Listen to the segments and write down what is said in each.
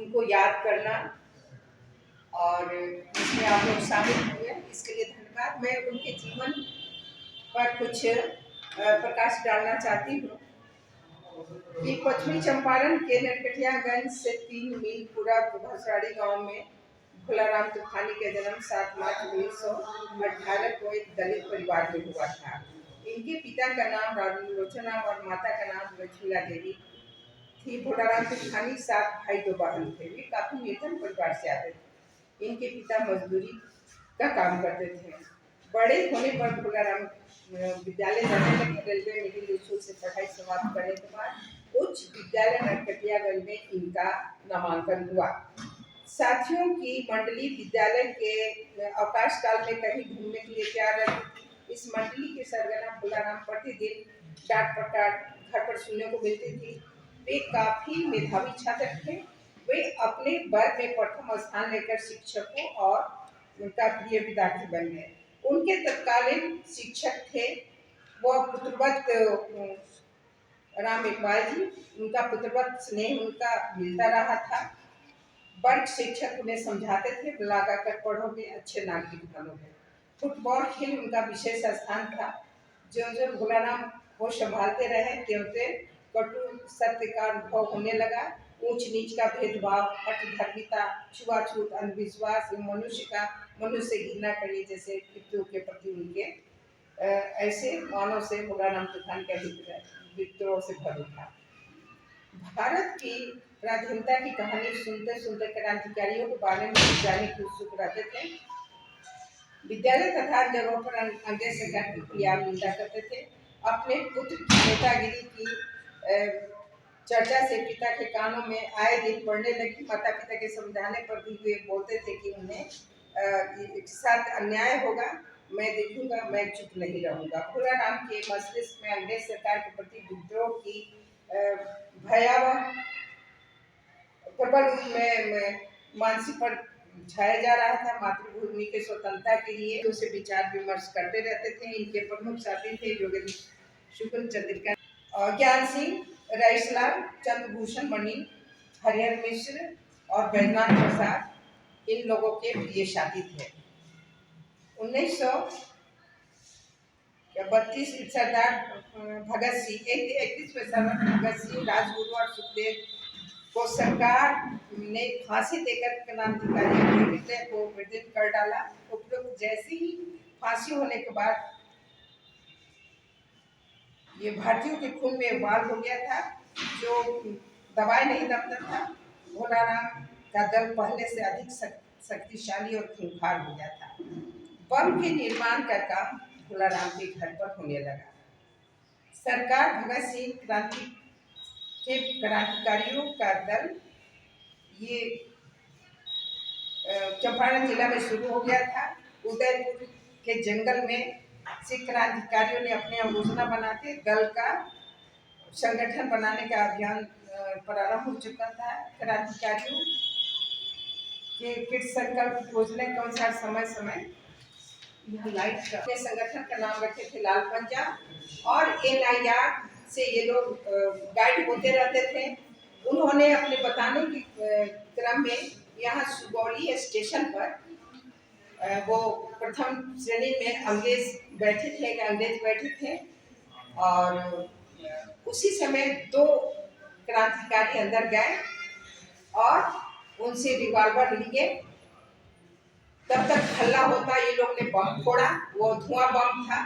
उनको याद करना और इसमें आप लोग शामिल हुए, इसके लिए धन्यवाद। मैं उनके जीवन पर कुछ प्रकाश डालना चाहती हूँ कि पश्चिमी चंपारण के नरकटियागंज से 3 मील पूर्व भसराड़ी गांव में भोलाराम तूफानी का जन्म 7 मार्च 1918 को एक दलित परिवार में हुआ था। इनके पिता का नाम राजलोचना और माता का नाम लक्ष्मीला देवी थी। भोलाराम तूफानी 7 भाई 2 बहन थे। वे काफी निर्धन परिवार से आते थे। इनके पिता मजदूरी का काम करते थे। बड़े होने पर भोलाराम विद्यालय जाने लगे। रेलवे मिडिल स्कूल से पढ़ाई समाप्त करने के बाद उच्च विद्यालय नरकटियागंज में इनका नामांकन हुआ। साथियों की मंडली विद्यालय के अवकाश काल में कहीं घूमने के लिए तैयार रहती थी। इस मंडली के सरगना भोलाराम प्रतिदिन डांट पटाट घर पर सुनने को मिलती थी। वे काफी मेधावी छात्र थे। वे अपने वर्ग में प्रथम स्थान लेकर शिक्षकों और उनका प्रिय विद्यार्थी बन गए। उनके तत्कालीन शिक्षक थे वो पुत्रवत राम इकबाल जी। उनका पुत्रवत स्नेह उनका मिलता रहा था। वर्ग शिक्षक उन्हें समझाते थे, लगा कर पढ़ोगे अच्छे नागरिक बनोगे। फुटबॉल खेल उनका विशेष स्थान था। जो जो भोलाराम को संभालते रहे त्यों कटु सत्य का अनुभव होने लगा। ऊंच नीच का भेदभाव, हठधर्मिता, छुआछूत, अंधविश्वास, मनुष्य से घृणा करने जैसे कृत्यों के प्रति उनके ऐसे मानव से भोलाराम तूफान का विद्रोह से भर उठा। भारत की पराधीनता की कहानी सुनते सुनते क्रांतिकारियों के बारे में जानने की उत्सुक रहते थे। विद्यालय तथा जगहों पर अंग्रेज सरकार की क्रिया निंदा करते थे। अपने पुत्र की नेतागिरी की चर्चा से पिता के कानों में आए दिन पड़ने लगी। माता पिता के समझाने पर भी वे बोलते थे कि उन्हें साथ अन्याय होगा, मैं देखूंगा, मैं चुप नहीं रहूंगा। भोलाराम के मस्तिष्क में अंग्रेज सरकार के प्रति विद्रोह की भयावह प्रबल में मानसिक पर छाया जा रहा था। मातृभूमि के स्वतंत्रता के लिए उसे विचार विमर्श करते रहते थे। इनके प्रमुख साथी थे योगेंद्र शुक्ल, चंद्रिका और ज्ञान सिंह, रईसलाल, चंद्रभूषण मणि, हरिहर मिश्र और बैजनाथ प्रसाद इन लोगों के प्रिय साथी थे। 1932 सरदार भगत सिंह, 31 भगत सिंह, राजगुरु और सुखदेव को सरकार ने फांसी देकर क्रांतिकारी को विदित कर डाला। उपरोक्त जैसे ही फांसी होने के बाद ये भारतीयों के खून में उबाल हो गया था जो दवाई नहीं दबता था। भोलाराम का दल पहले से अधिक शक्तिशाली और खूंखार हो गया था। बम के निर्माण का काम भोलाराम के घर पर होने लगा। सरकार भगत सिंह के क्रांतिकारियों का दल ये चंपारण जिला में शुरू हो गया था। उदयपुर के जंगल में सिख क्रांतिकारियों ने अपनी योजना बना के दल का संगठन बनाने का अभियान प्रारंभ हो चुका था। क्रांतिकारियों के कृत संकल्प योजना के अनुसार समय समय के संगठन का नाम रखे थे लाल पंजा और NIR से ये लोग गाइड होते रहते थे। उन्होंने अपने बताने के क्रम में यहाँ सुगौली स्टेशन पर वो प्रथम श्रेणी में अंग्रेज बैठे थे और उसी समय 2 क्रांतिकारी अंदर गए और उनसे रिवॉल्वर लिए। तब तक हल्ला होता, ये लोग ने बम फोड़ा, वो धुआं बम था,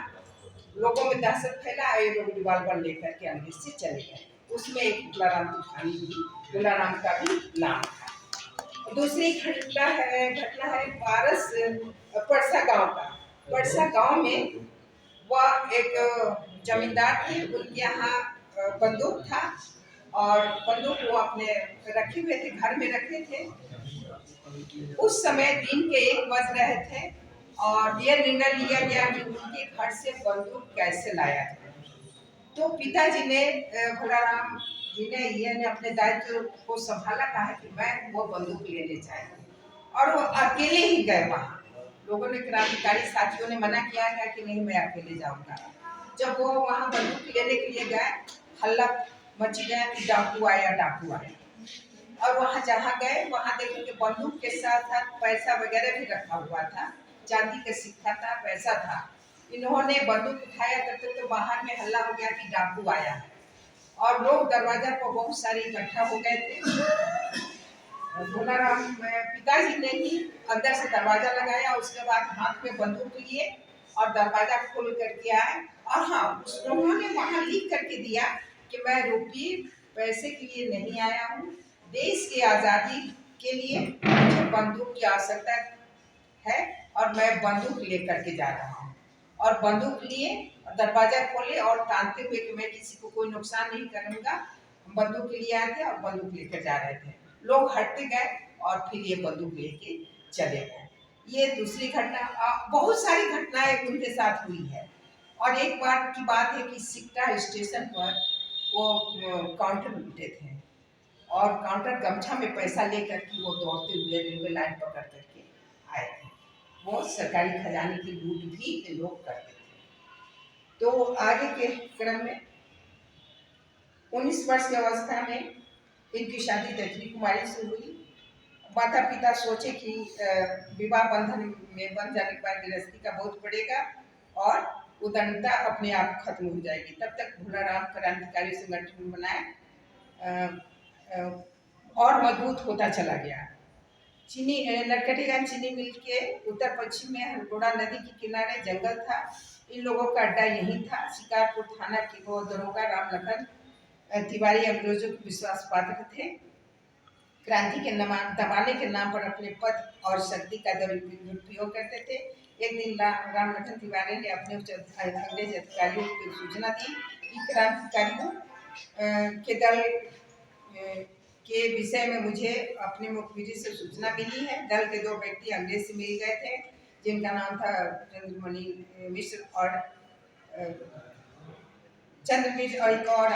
लोगों में दहशत फैला। ये लोग रिवॉल्वर लेकर के अंग्रेज से चले गए। उसमें एक भोलाराम तूफानी भी, भोलाराम का भी नाम था। दूसरी घटना है पारस परसा गांव का। परसा गांव में वह एक जमींदार थे, उनके यहाँ बंदूक था और बंदूक वो अपने रखे हुए थे, घर में रखे थे। उस समय दिन के 1 बज रहे थे और यह निर्णय लिया गया कि उनके घर से बंदूक कैसे लाया जाए। तो पिताजी ने भोलाराम जी ने अपने दायित्व को संभाला, कहा कि मैं वो बंदूक लेने जाएंगे और वो अकेले ही गए वहाँ। लोगों ने, क्रांतिकारी साथियों ने मना किया था कि नहीं मैं अकेले जाऊंगा। जब वो वहाँ बंदूक लेने के लिए गए, हल्ला मच गया कि डाकू आया। और वहाँ जहाँ गए वहाँ देखे कि बंदूक के साथ साथ पैसा वगैरह भी रखा हुआ था, चांदी का सिक्का था, पैसा था। इन्होंने बंदूक उठाया करते तो बाहर में हल्ला हो गया कि डाकू आया है, और लोग दरवाजा पर बहुत सारे इकट्ठा हो गए थे। भोलाराम पिताजी ने ही अंदर से दरवाजा लगाया, उसके बाद हाथ में बंदूक लिए और दरवाजा खोल करके आए। और हाँ, उन्होंने वहां लिख करके दिया कि मैं रुपये पैसे के लिए नहीं आया हूँ, देश की आज़ादी के लिए मुझे बंदूक की आवश्यकता है और मैं बंदूक लेकर के जा रहा हूँ। और बंदूक लिए दरवाजा खोले और तानते हुए कि मैं किसी को कोई नुकसान नहीं करूंगा, बंदूक लिए आए थे और बंदूक लेकर जा रहे थे। लोग हटते गए और फिर ये बंदूक लेके चले गए। ये दूसरी घटना। बहुत सारी घटनाएं उनके साथ हुई है। और एक बार की बात है कि सिकटा स्टेशन पर वो काउंटर लूटे थे, और काउंटर गमछा में पैसा लेकर के वो दौड़ते हुए रेलवे लाइन पकड़ करके आए थे। वो सरकारी खजाने की लूट भी ये लोग करते थे। तो आगे के क्रम में 19 वर्ष की अवस्था में इनकी शादी दक्षिणी कुमारी से हुई। माता पिता सोचे कि विवाह बंधन में बंध जाने के बाद गृहस्थी का बोझ पड़ेगा और उदारता अपने आप खत्म हो जाएगी। तब तक भोलाराम क्रांतिकारी संगठन बनाए और मजबूत होता चला गया। चीनी नरकटियागंज चीनी मिल के उत्तर पश्चिम में हरगोड़ा नदी के किनारे जंगल था। इन लोगों का अड्डा यहीं था। शिकारपुर थाना के वो दरोगा राम लखन तिवारी अंग्रेजों के विश्वास पात्र थे। क्रांति के दबाने के नाम पर अपने पद और शक्ति का दुरुपयोग करते थे। एक दिन राम लखन तिवारी ने अपने अंग्रेज अधिकारियों को सूचना दी कि क्रांतिकारियों के दल के विषय में मुझे अपने मुखबिरी से सूचना मिली है। दल के 2 व्यक्ति अंग्रेज से मिल गए थे, जिनका नाम था चंद्रमणि मिश्र और एक और